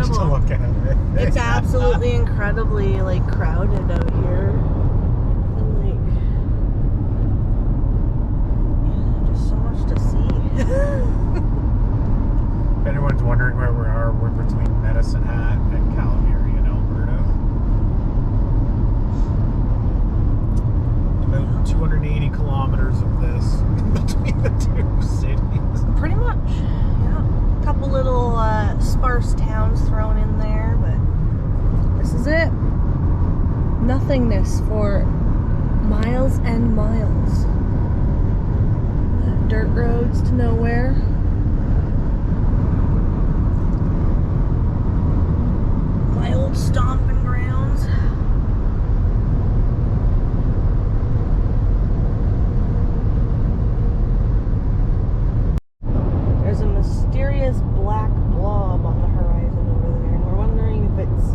much to look at. It's absolutely incredibly like crowded out here. And like, yeah, just so much to see. If anyone's wondering where we are, we're between Medicine Hat and Calgary in Alberta. About 280 kilometers of this between the two cities. Pretty much, yeah. A couple little sparse towns thrown in there, but this is it. Nothingness for miles and miles. Dirt roads to nowhere. My old stomping grounds. There's a mysterious black blob on the horizon over there, and we're wondering if it's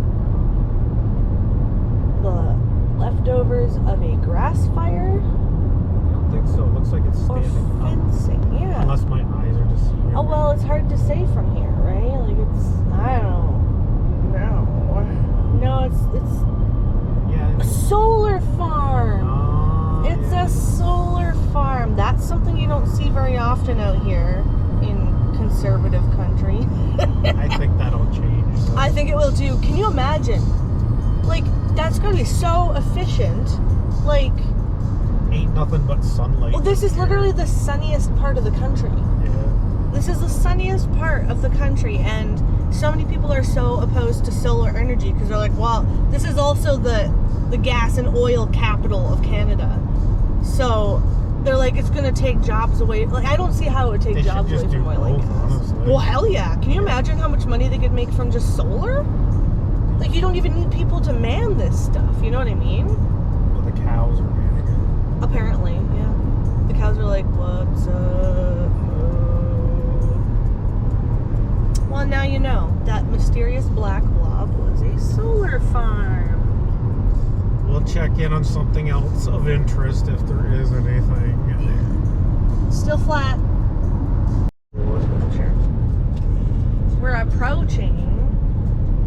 the leftovers of a grass fire I don't think so. It looks like it's or standing up. fencing. Yeah. Unless my eyes are just seeing Oh, well, it's hard to say from here, right? Like, it's, I don't know. No, it's Yeah. a solar farm. It's Yeah. a solar farm. That's something you don't see very often out here in conservative country. I think that'll change. So. I think it will too. Can you imagine? Like, that's going to be so efficient. Like, Ain't nothing but sunlight. well, this is literally the sunniest part of the country. Yeah. This is the sunniest part of the country, and so many people are so opposed to solar energy because they're like, well, this is also the gas and oil capital of Canada. So they're like, it's going to take jobs away. Like, I don't see how it would take They should jobs just away do from oil and both, gas. honestly. Well, hell yeah. Can you imagine how much money they could make from just solar? Like, you don't even need people to man this stuff. You know what I mean? Well, the cows are manning it. Apparently, yeah. The cows are like, what's up? Well, now you know. That mysterious black blob was a solar farm. We'll check in on something else of interest if there is anything. Still flat. Sure. We're approaching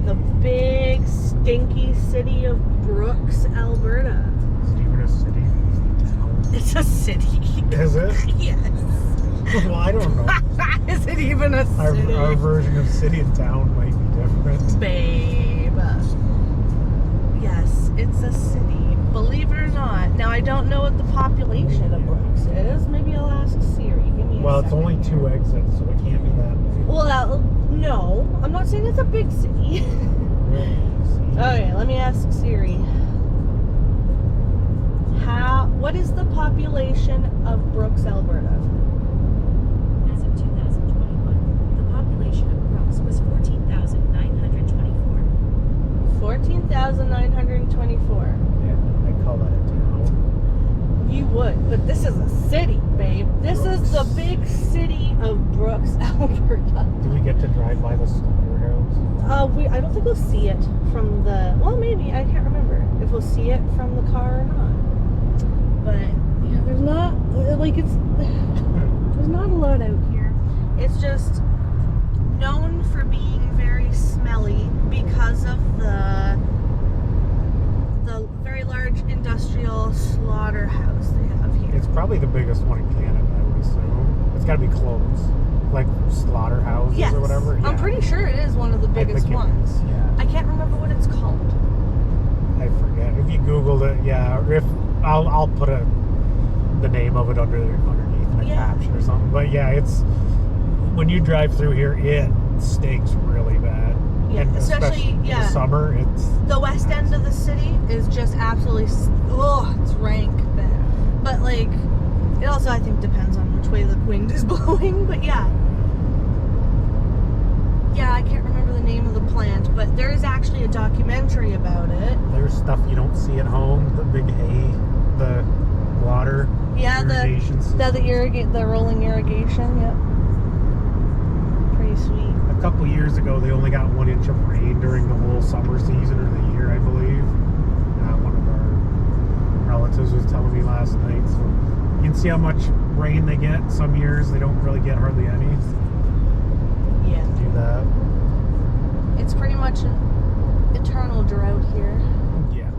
the big, stinky city of Brooks, Alberta. Is it even a city? It's a city. Is it? Yes. Well, I don't know. Is it even a city? Our version of city and town might be different. Babe. Yes, it's a city. Believe it or not. Now, I don't know what the population of Brooks is. Maybe I'll ask Siri. Give me a Well, it's second only here. 2 exits, so it can't be that big. Well, no. I'm not saying it's a big city. Okay, let me ask Siri. What is the population of Brooks, Alberta? As of 2021, the population of Brooks was 14,924. 14,924. Yeah, I call that a town. You would, but this is a city, babe. This is the big city of Brooks, Alberta. Do we get to drive by the slaughterhouse? I don't think we'll see it from the. Well, maybe I can't remember if we'll see it from the car or not. But yeah, there's not like there's not a lot out here. It's just known for being very smelly because of the very large industrial slaughterhouse they have here. It's probably the biggest one in Canada, I would assume. It's got to be close. Like slaughterhouses Yes, or whatever. I'm pretty sure it is one of the biggest think it ones. is, yeah. I can't remember what it's called. I forget. If you Googled it, yeah. Or if I'll put the name of it underneath in a caption or something. But yeah, it's when you drive through here, it stinks really bad. Yeah, And especially in the summer, it's the west end of the city is just absolutely it's rank bad. But like, it also I think depends on which way the wind is blowing. But yeah, I can't remember the name of the plant, but there is actually a documentary about it. There's stuff you don't see at home. The big hay, the water. Yeah, irrigation system. the rolling irrigation. Yep, pretty sweet. A couple years ago, they only got 1 inch of rain during the whole summer season or the year, I believe. One of our relatives was telling me last night. So you can see how much rain they get. Some years they don't really get hardly any. Yeah. Do that. It's pretty much an eternal drought here. Yeah.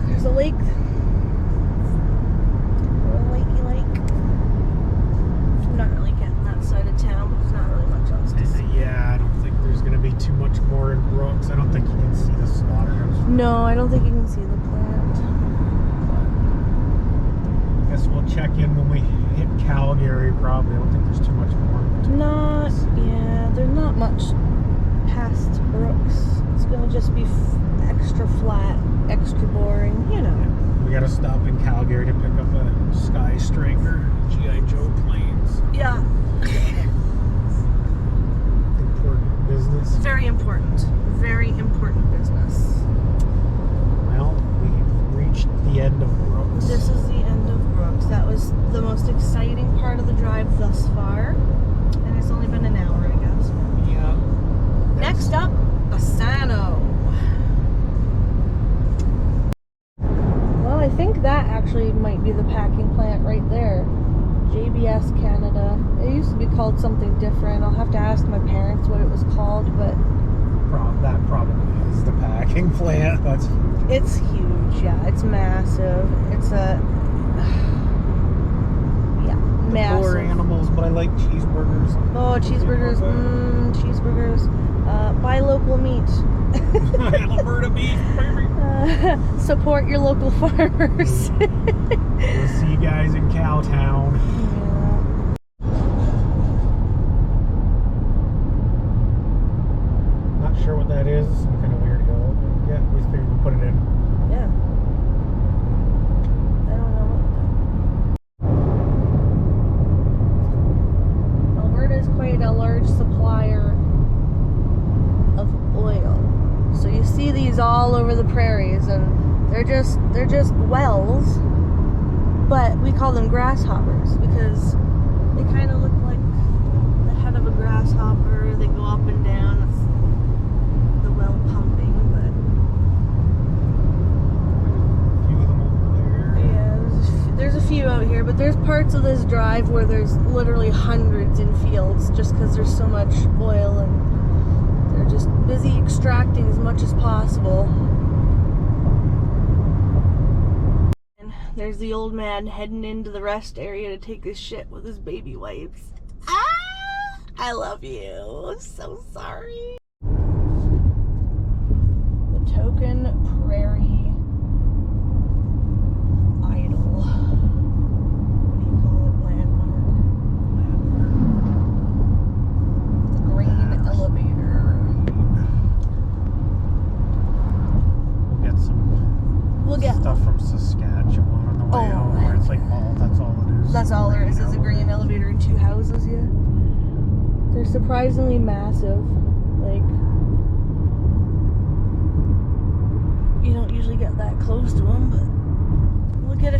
There's a lake. A lakey lake. I'm not really getting that side of town, but there's not really much else to see. Yeah, I don't think there's going to be too much more in Brooks. I don't think you can see the slaughterhouse. No, I don't think you can see the plant. Guess we'll check in when we hit Calgary, probably. I don't think there's too much more. There's not much past Brooks. It's gonna just be extra flat, extra boring, you know. We got to stop in Calgary to pick up a Sky Striker G.I. Joe planes. Yeah. Important business. Very important. Very important business. Well, we've reached the end of Brooks. This is the end of Brooks. That was the most exciting part of the drive thus far. And it's only been an hour, I guess. Yeah. Next up, Asano. Well, I think that actually might be the packing plant right there. JBS Canada. It used to be called something different. I'll have to ask my parents what it was called, but That probably is the packing plant. That's huge. it's huge. Yeah, it's massive. It's a massive. Poor animals, but I like cheeseburgers. Oh, cheeseburgers. Cheeseburgers. Buy local meat. Alberta beef, baby. Support your local farmers. We'll see you guys in Cowtown. Not sure what that is. Some kind of weird hill. Yeah, we figured we'll put it in. Yeah. I don't know what. Alberta is quite a large supplier of oil. So you see these all over the prairies, and they're just wells, but we call them grasshoppers because they kind of look like the head of a grasshopper. They go up and down. It's the well pumping, but A few of them over there. yeah, there's a few out here, but there's parts of this drive where there's literally hundreds in fields just because there's so much oil and they're just busy extracting as much as possible. And there's the old man heading into the rest area to take his shit with his baby wipes. Ah! I love you. I'm so sorry. The Token Prairie Idol. What do you call it? Landmark. The Green Elevator. We'll get some We'll get stuff from Saskatchewan on the way home, where it's like that's all it is. That's all there is a green elevator and two houses, yeah. They're surprisingly massive. Like, you don't usually get that close to them, but we'll get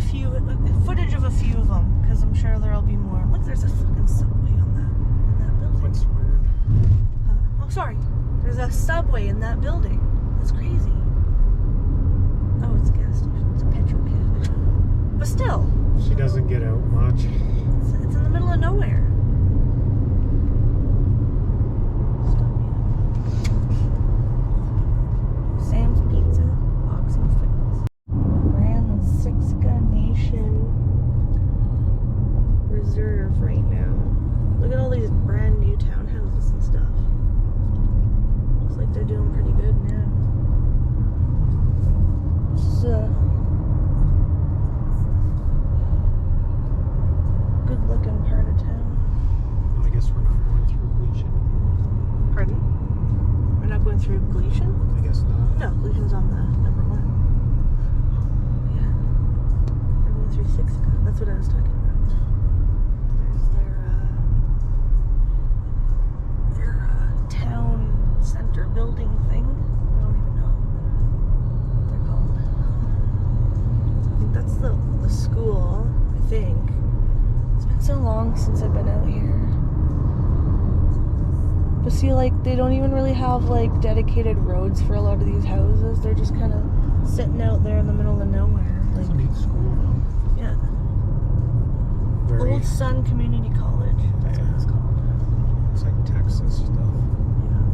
footage of a few of them, because I'm sure there'll be more. Look, there's a fucking subway in that building. What's weird? Oh, sorry. There's a subway in that building. That's crazy. Oh, it's a gas station. It's a petrol can. But still. She doesn't get out much. It's in the middle of nowhere. Sam's Pizza, Boxing Fitness. We're in the Siksika Nation Reserve right now. Look at all these brand new townhouses and stuff. Looks like they're doing pretty good now. It's good looking part of town. I guess we're not going through Gleason. Pardon? We're not going through Gleason? I guess not. No, Gleason's on the number one. Yeah. We're going through Siksika. That's what I was talking about. There's their town center building thing. I don't even know what they're called. I think that's the school, I think. It's been so long since I've been out here. But see, like, they don't even really have, like, dedicated roads for a lot of these houses. They're just kind of sitting out there in the middle of nowhere. It's a Like, neat school, though. yeah. Very, Old Sun Community College. That's what it's called. it's like Texas stuff. Yeah.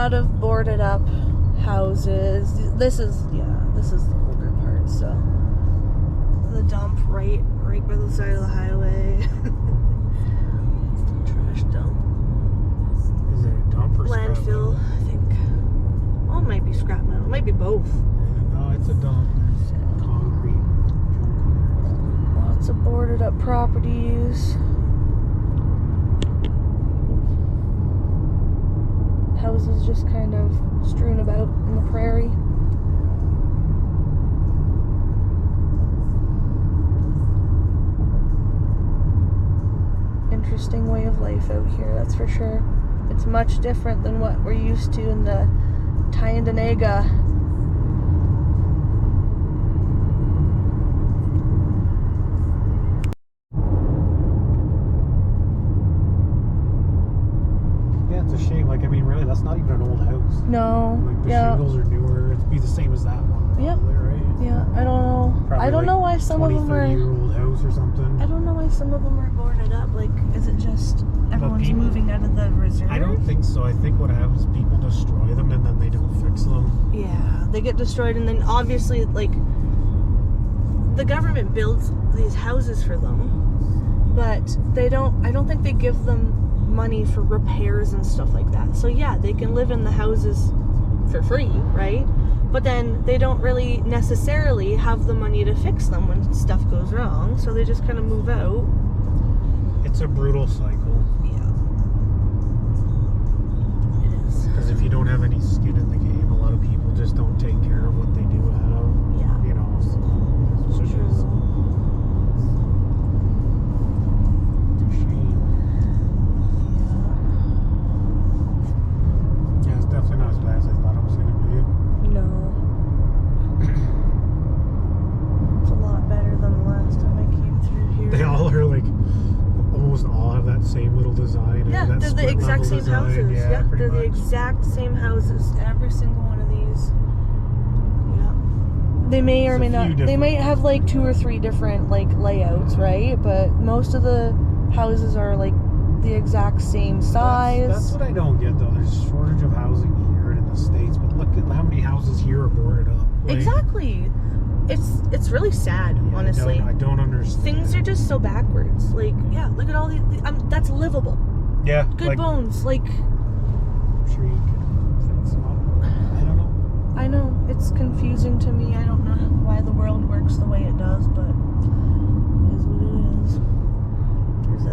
lot of boarded up houses. This is the older part. So the dump right by the side of the highway. Trash dump. Is it a dump or scrap Landfill, metal? I think. Oh, it might be scrap metal. It might be both. Yeah, no, it's a dump. There's concrete. Lots of boarded up properties. Houses just kind of strewn about in the prairie. Interesting way of life out here, that's for sure. It's much different than what we're used to in the Tyendinaga. Yeah, it's a shame. Like, I mean, really, that's not even an old house. No. Like, the Yeah. shingles are newer. It'd be the same as that one. Yep. Probably, right? Yeah, I don't know. Probably I don't like know why some of 20, them are. 30-year-old house or something. I don't know why some of them are boarded up. Like, is it just everyone's people- moving out of the reserve? I don't think so. I think what happens is people destroy them and then they don't fix them. Yeah, they get destroyed, and then obviously, like, the government builds these houses for them, but they don't. I don't think they give them money for repairs and stuff like that. So yeah, they can live in the houses for free, right? But then they don't really necessarily have the money to fix them when stuff goes wrong, so they just kind of move out. It's a brutal cycle. Yeah. It is. Because if you don't have any skin in the game, a lot of people just don't take care of what they do have. Yeah. You know, so it's what it is. It's a shame. Yeah, it's definitely not as bad as I thought it was going to be. No. It's a lot better than the last time I came through here. They all are like, almost all have that same little design. Yeah, that they're the split exact level same design. houses. Yeah, pretty they're the much. exact same houses. Every single one of these. Yeah. They may or There's may a few not. They different- might have like 2 or 3 different like layouts, right? But most of the houses are like the exact same size. That's what I don't get though. There's a shortage of housing here and in the States, but look at how many houses here are boarded up. Like, Exactly. It's really sad, yeah, honestly. I don't understand. Things are just so backwards. Like, yeah, look at all these. That's livable. Yeah, Good like, bones. Like, I'm sure you can fix them up. I don't know. I know it's confusing to me. I don't know why the world works the way it does, but it is what it is. There's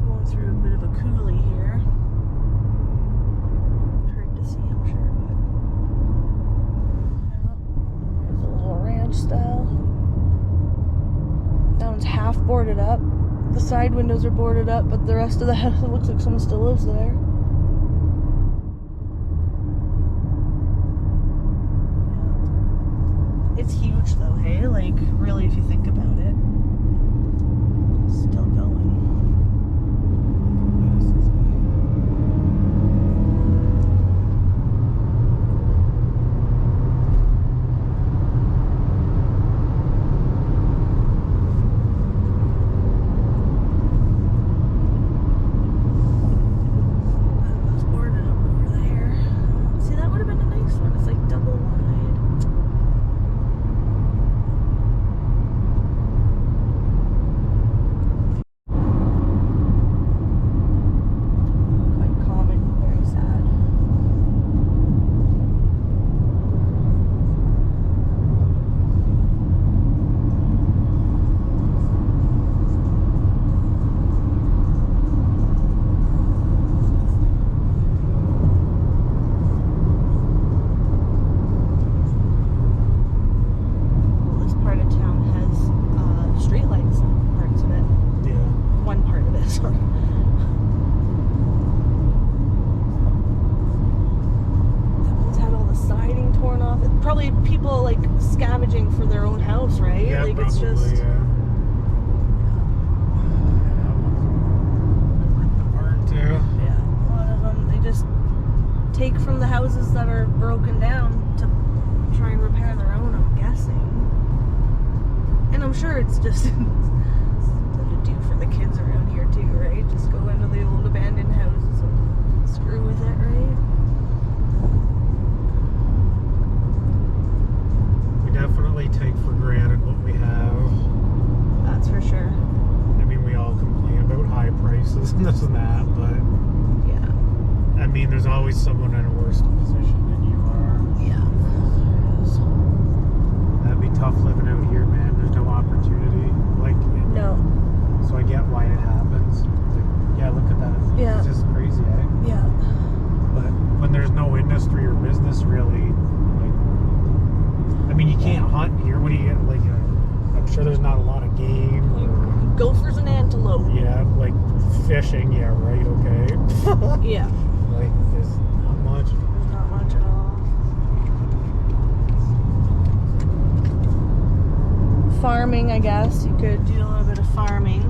going through a bit of a coulee here. Hard to see, I'm sure, but yeah. There's a little ranch style. That one's half boarded up. The side windows are boarded up, but the rest of the house, it looks like someone still lives there. It's huge though, hey? Like, really, if you think about it. Still going. That one's boarded up over there. See, that would have been a nice one. It's like double wide. Quite common, very sad. Well, this part of town has streetlights, parts of it. Yeah. One part of it, sorry. That one's had all the siding torn off. It's probably people like scavenging for their own house, right? Yeah, like probably, it's just yeah. Ripped apart too. yeah, a lot of them they just take from the houses that are broken down to try and repair their own, I'm guessing. And I'm sure it's just something to do for the kids around here too, right? Just go into the old abandoned houses and screw with it, right? definitely take for granted what we have. That's for sure. I mean, we all complain about high prices and this and that, but Yeah. I mean, there's always someone in a worse position than you are. Yeah. That'd be tough living out here, man. There's no opportunity. Like, No. so I get why it happens. Like, yeah, look at that. Yeah. It's just crazy, eh? Yeah. But when there's no industry or business really, like, I mean, you can't hunt here. What do you get? Like, I'm sure there's not a lot of game. Or, Gophers and antelope. yeah, like fishing. Yeah, right. Okay. Yeah. Like, there's not much. There's not much at all. Farming, I guess. You could do a little bit of farming.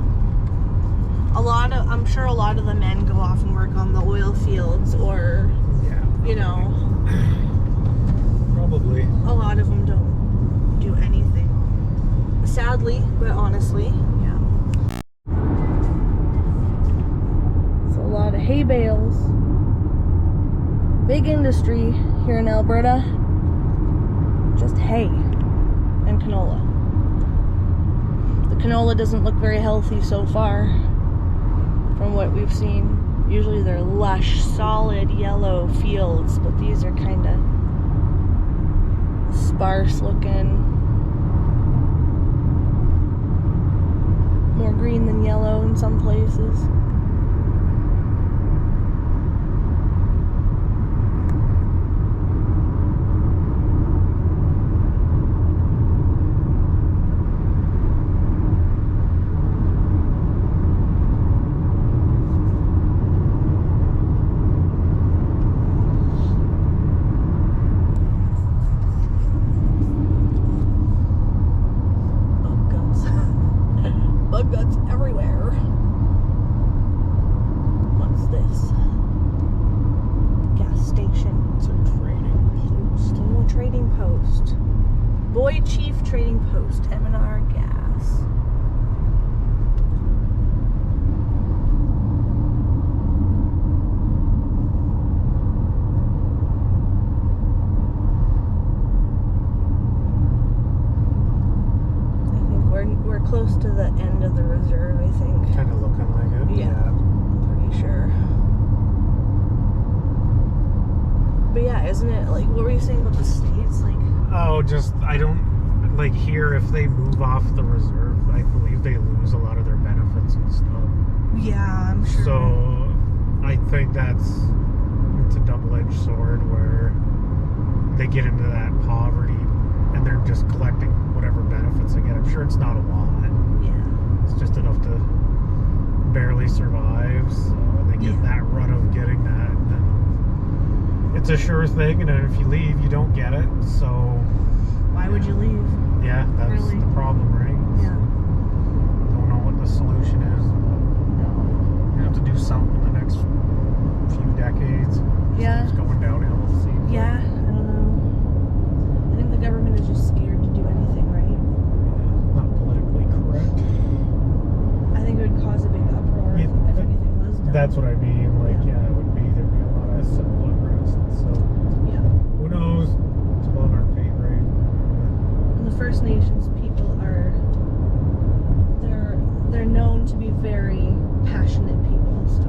I'm sure a lot of the men go off and work on the oil fields, or, Yeah. you know, Probably. a lot of them don't do anything. Sadly, but honestly, yeah. It's a lot of hay bales. Big industry here in Alberta. Just hay and canola. The canola doesn't look very healthy so far from what we've seen. Usually they're lush, solid yellow fields, but these are kind of sparse looking. More green than yellow in some places. Bug guts everywhere. What's this? Gas station. It's a trading post. Oh, trading post. Boy Chief Trading Post. M&R Gas. We're close to the end of the reserve, I think. Kind of looking like it. Yeah. I'm pretty sure. But yeah, isn't it like, what were you saying about the states? Like, Oh, just, I don't, like, here, if they move off the reserve, I believe they lose a lot of their benefits and stuff. yeah, I'm sure. So, I think it's a double-edged sword where they get into that poverty and they're just collecting whatever benefits they get. I'm sure it's not a lot. Yeah. It's just enough to barely survive. So they get that run of getting that. And then it's a sure thing, and then if you leave, you don't get it. So Why would you leave? yeah, that's Really? the problem, right? Yeah. Don't know what the solution is, but you have to do something in the next few decades. Yeah. It's going downhill, it seems. Yeah, I don't know. I think the government is just scared to do anything, right? Not politically correct. I think it would cause a big uproar Yeah, if anything was done. That's what I mean. Like, yeah, it would be, there'd be a lot of civil unrest. So, Yeah. who knows? It's above our pay grade. And the First Nations people are, they're known to be very passionate people, so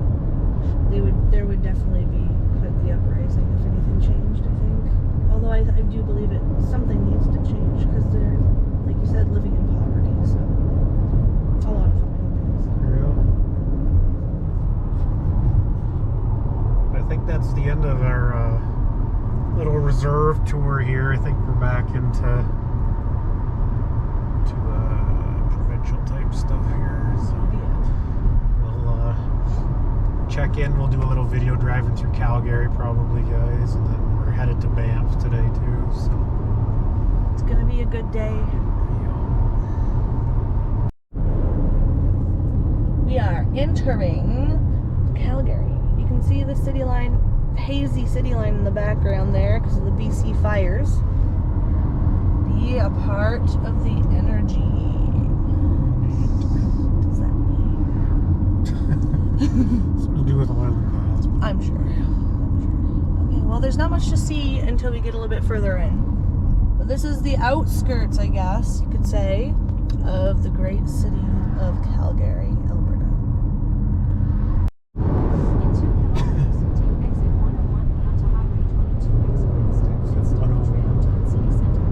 there would definitely be quite the uprising if anything changed, I think. Although I do believe something needs to change, because they're, like you said, living in poverty, so a lot of them Yeah. I think that's the end of our little reserve tour here. I think we're back into provincial type stuff here. So we'll check in. We'll do a little video driving through Calgary probably, guys, and then we're headed to Banff today too. So It's gonna be a good day. We are entering Calgary. You can see the city line, hazy city line in the background there because of the BC fires. Be a part of the energy. What does that mean? something to do with oil and gas. I'm sure. Okay, well, there's not much to see until we get a little bit further in. But This is the outskirts, I guess you could say, of the great city of Calgary, Alberta. In 2 kilometers, take exit 101 onto Highway 22X West. And Stony Trail to the city center.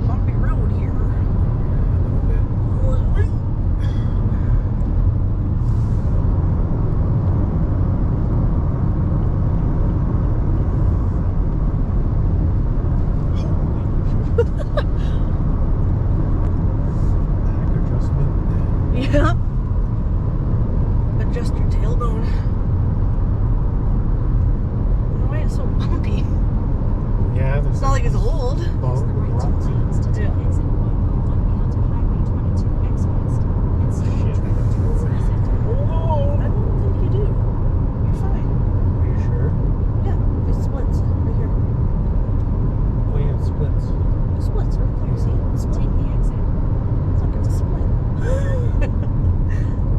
Bumpy road here. Yeah. Adjust your tailbone. I don't know why it's so bumpy. Yeah, It's not like it's old. Use the right 2 lanes to take Yeah. exit 101 onto Highway 22X West. And Stony Trail to the city center. I don't think you do. You're fine. Are you sure? Yeah, it splits right here. Oh yeah, it splits. It splits right there. See? It splits. Take the exit. Look, it's a split.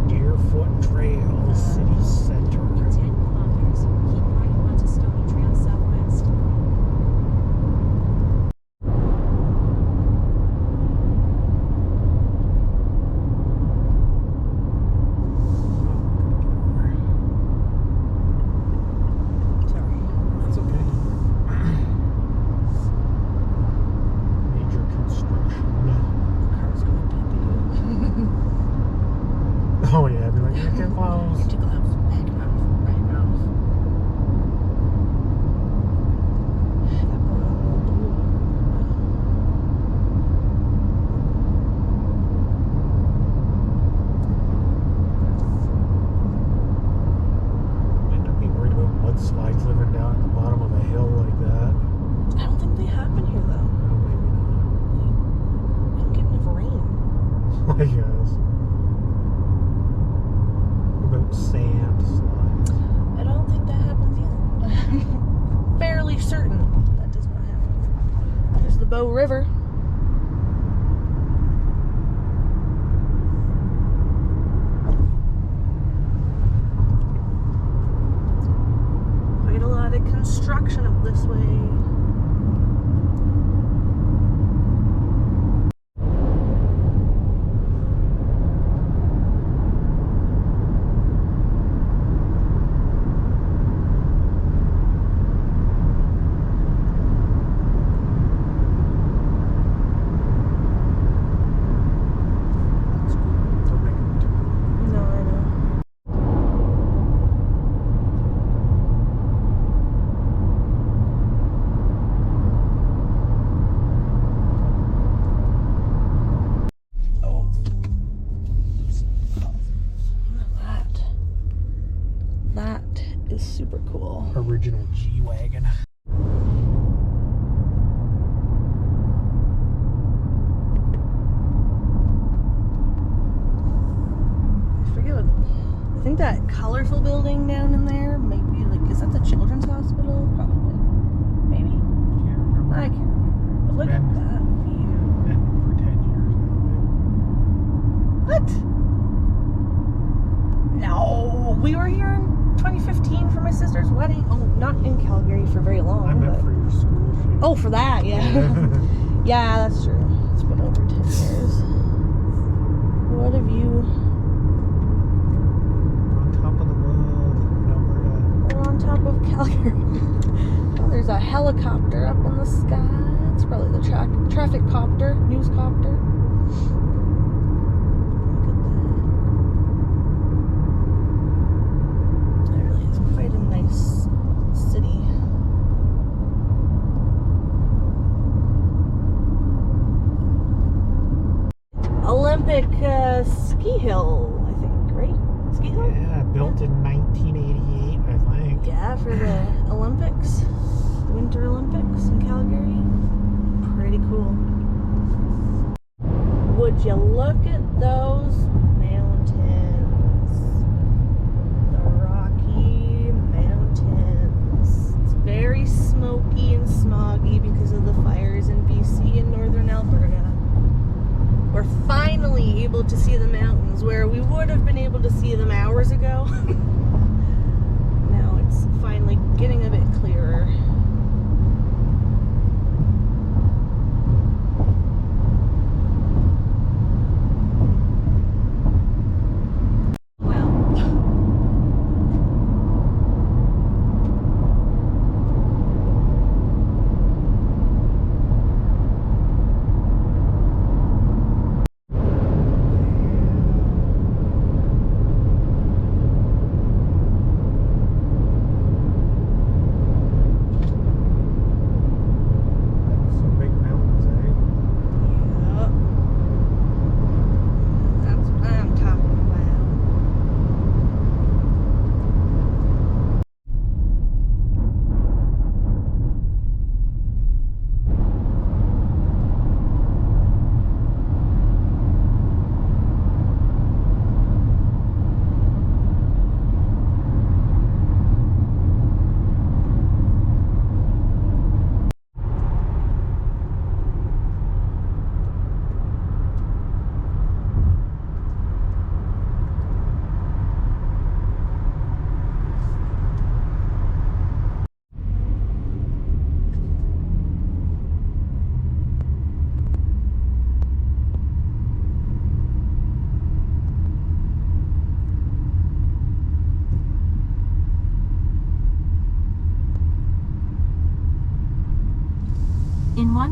Deerfoot Trail, city center. In 10 kilometers, keep right onto Stony Trail Southwest. Sorry. That's okay. Major construction. The car's going to be Oh yeah, I'd be like, you're too close. You're too close. Back off. Right off. Might not be worried about mudslides living down at the bottom of a hill like that. I don't think they happen here though. Well, maybe We don't get enough rain. not. I guess. What about sand slides? I don't think that happens either. Fairly certain that does not happen. There's the Bow River. Quite a lot of construction up this way. That's cool. Don't make it too cool. No, I know. Oh. Look at that. That is super cool. Original G-Wagon. I forget what. I think that colorful building down in there might be like. Is that the Children's Hospital? Probably. Maybe. Can't remember. I can't remember. But look at that view. Been for 10 years now, What? No, we were here in 2015 for my sister's wedding. Oh, not in Calgary for very babe. long. I meant but... for your school shoot. Oh, for that, yeah. Yeah, that's true. It's been over 10 years. What have you? On top of the world in Alberta. We're on top of Calgary. Oh, there's a helicopter up in the sky. It's probably the traffic copter, news copter. Look at that. It really is quite a nice city. Olympic ski hill, I think, right? Ski hill? Yeah, built in 1988, I think. Yeah, for the Olympics, Winter Olympics in Calgary. Pretty cool. Would you look at those mountains? The Rocky Mountains. It's very smoky and smoggy because of the fires in BC and northern Alberta. We're finally able to see the mountains where we would have been able to see them hours ago. Now it's finally getting a bit clearer.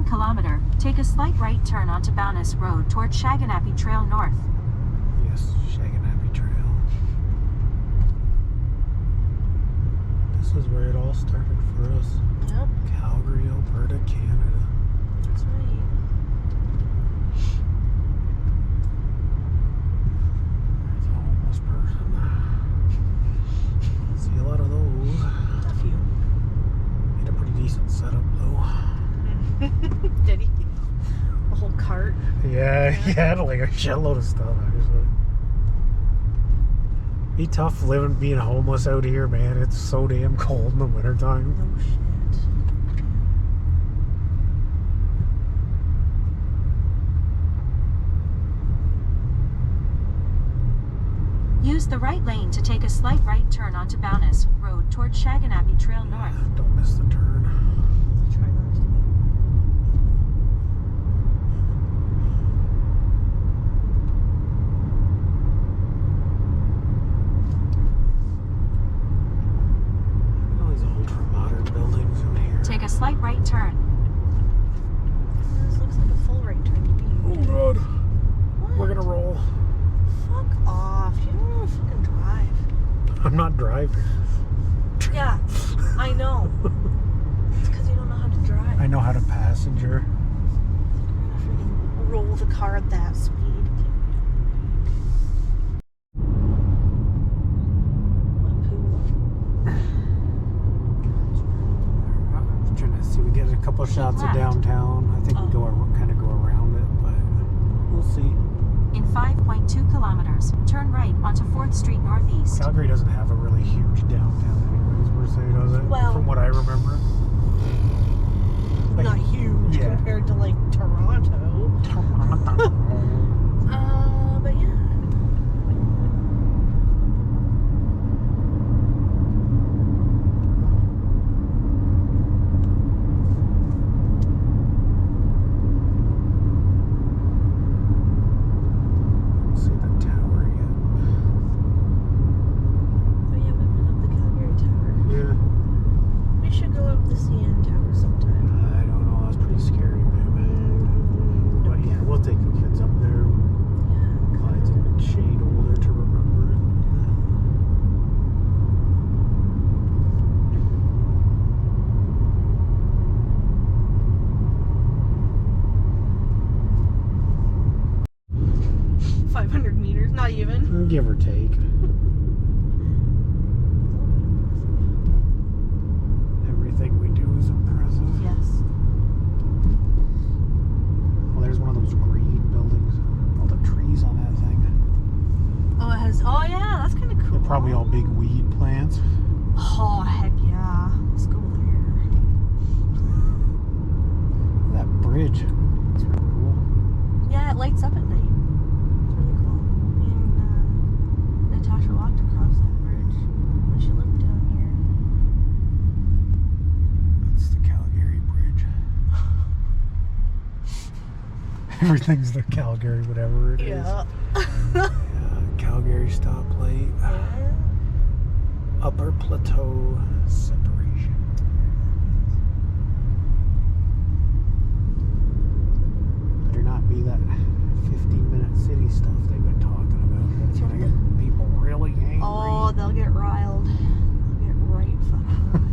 1 kilometer, take a slight right turn onto Bowness Road toward Shaganappy Trail North. Yes, Shaganappy Trail. This is where it all started for us. Yep, Calgary, Alberta, Canada. that's right. There's a homeless person. See a lot of those. A few. Had a pretty decent setup though. Did he? A whole cart. Yeah, he had like a shitload of stuff actually. Be tough being homeless out here, man. It's so damn cold in the wintertime. No shit. Use the right lane to take a slight right turn onto Bowness Road toward Shaganappy Trail North. Don't miss the turn. Try not to. All these ultra modern buildings out here. Take a slight right turn. This looks like a full right turn to me. Oh god, What? we're gonna roll. Fuck off. You don't know how to fucking drive. I'm not driving. Yeah, I know. It's because you don't know how to drive. I know how to passenger. You're gonna freaking roll the car at that speed. What pool? I'm trying to see. We get a couple shots of left. downtown. I think we kind of go around it, but we'll see. In 5.2 kilometers, turn right onto 4th Street Northeast. Calgary doesn't have a really huge downtown, anyways. Per se, does it? Well- from what I remember. Like, Not huge yeah. compared to like Toronto. But yeah. See the tower yet? Oh yeah, we went up the Calgary Tower. Yeah. We should go up the CN Tower sometime. I don't know. That's pretty scary, man. But yeah, we'll take the kids up there. Yeah. Clyde's a shade older to remember it. Yeah. 500 meters, not even. Give or take. Everything we do is impressive. Yes. Well, there's one of those green buildings. All the trees on that thing. Oh, it has. Oh yeah, that's kind of cool. They're probably all big weed plants. Oh heck yeah, let's go there. That bridge. It's really cool. Yeah, it lights up at night. It's really cool. Me and Natasha walked across that bridge when she lived down here. That's the Calgary Bridge. Everything's the Calgary, whatever it is. Yeah. Yeah, Calgary stoplight. Upper Plateau separation. Better not be that 15-minute city stuff they've been talking about. That's gonna get people really angry. Oh, they'll get riled. They'll get right fucking riled.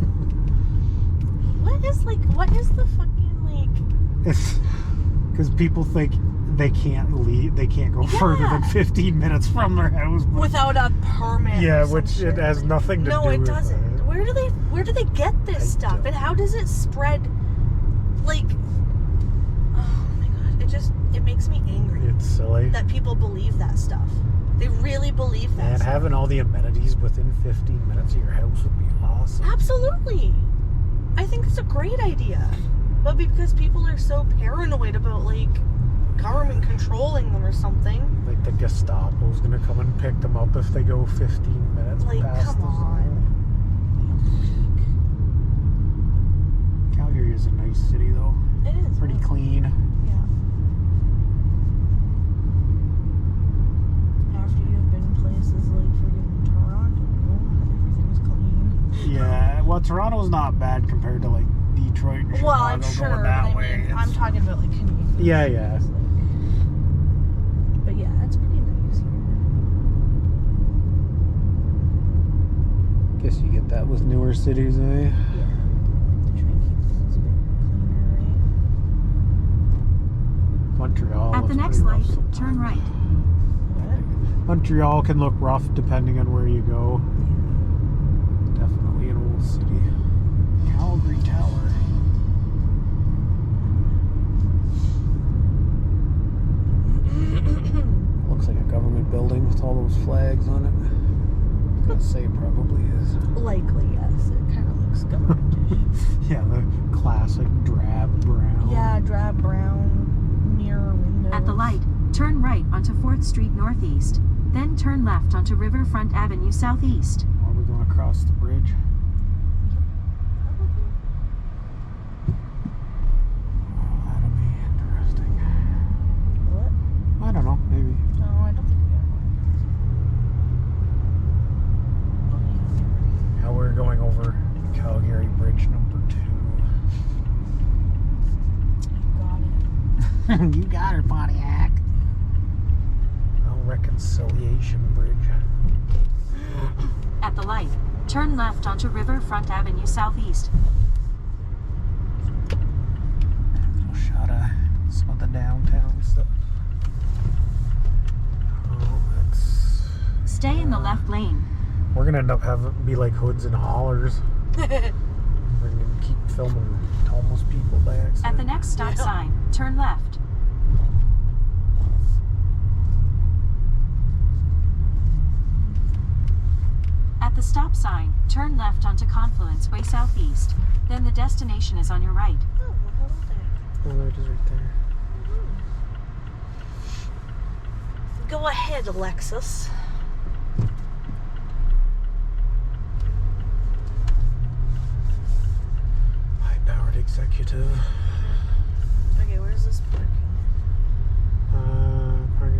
What is the fucking like? It's because people think they can't leave, they can't go further than 15 minutes from their house. But Without a permit. yeah, or some which shit. it has nothing to do No, with it doesn't. that. Where do they get this I stuff? don't. And how does it spread? Like, oh my god, it makes me angry It's silly. that people believe that stuff. They really believe that And stuff. having all the amenities within 15 minutes of your house would be awesome. Absolutely. I think it's a great idea. But because people are so paranoid about like government controlling them or something, Like the Gestapo's gonna come and pick them up if they go 15 minutes like past come the zone. on. Calgary is a nice city though. It is Pretty really- clean. Yeah. After you've been places like freaking Toronto, everything's clean. Yeah, well Toronto's not bad compared to like Detroit and Chicago Well, I'm sure. going that but way. I mean, It's- I'm talking about like Canadian. Yeah, yeah. But yeah, it's pretty nice here. Guess you get that with newer cities, eh? Yeah. To try and keep things a bit cleaner, Montreal. At the is next pretty rough light, sometimes. turn right. right? What? Montreal can look rough depending on where you go. Definitely an old city. Calgary Tower. Looks like a government building with all those flags on it. I was gonna say it probably is. Likely, yes. It kind of looks governmentish. Yeah, the classic drab brown. Yeah, drab brown mirror windows. At the light, turn right onto 4th Street Northeast. Then turn left onto Riverfront Avenue Southeast. Are we going across the bridge? Oh, that'll be interesting. What? I don't know, maybe. No, I don't think we got one. Now we're going over Calgary Bridge number 2. Got it. You got her, Pontiac. No reconciliation bridge. At the light, turn left onto Riverfront Avenue Southeast. Little shot of some of the downtown stuff. Oh, that's. Stay in the left lane. We're gonna end up having be like hoods and hollers. We're gonna keep filming homeless people by accident. At the next stop sign, turn left. At the stop sign, turn left onto Confluence Way Southeast. Then the destination is on your right. Oh, well, hold on there. Oh, there it is right there. Go ahead, Alexis. High-powered executive. Okay, where's this parking? Parking.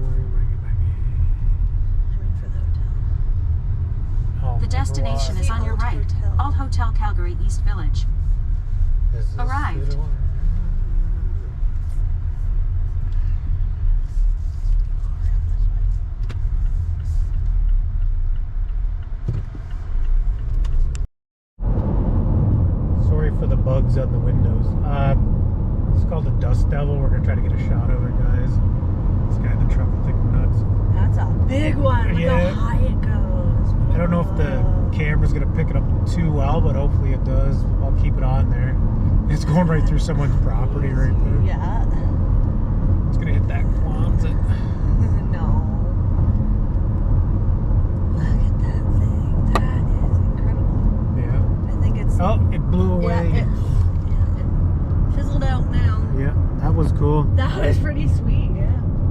I mean, for the hotel. Oh, The destination is on your Old right. Hotel. Alt Hotel Calgary East Village. Is this Arrived. the one? Sorry for the bugs on the windows. It's called a dust devil. We're gonna try to get a shot of it, guys. This guy in the truck will think we're nuts. That's a big one. Look Yeah. how high it goes. I don't know if the Whoa. camera's gonna pick it up too well, but hopefully it does. I'll keep it on there. It's going right through someone's property right there. Yeah. It's gonna hit that Kwanzaa. No. Look at that thing. That is incredible. Yeah. I think it's. Oh, it blew away. Yeah, it fizzled out now. Yeah, that was cool. That was pretty sweet.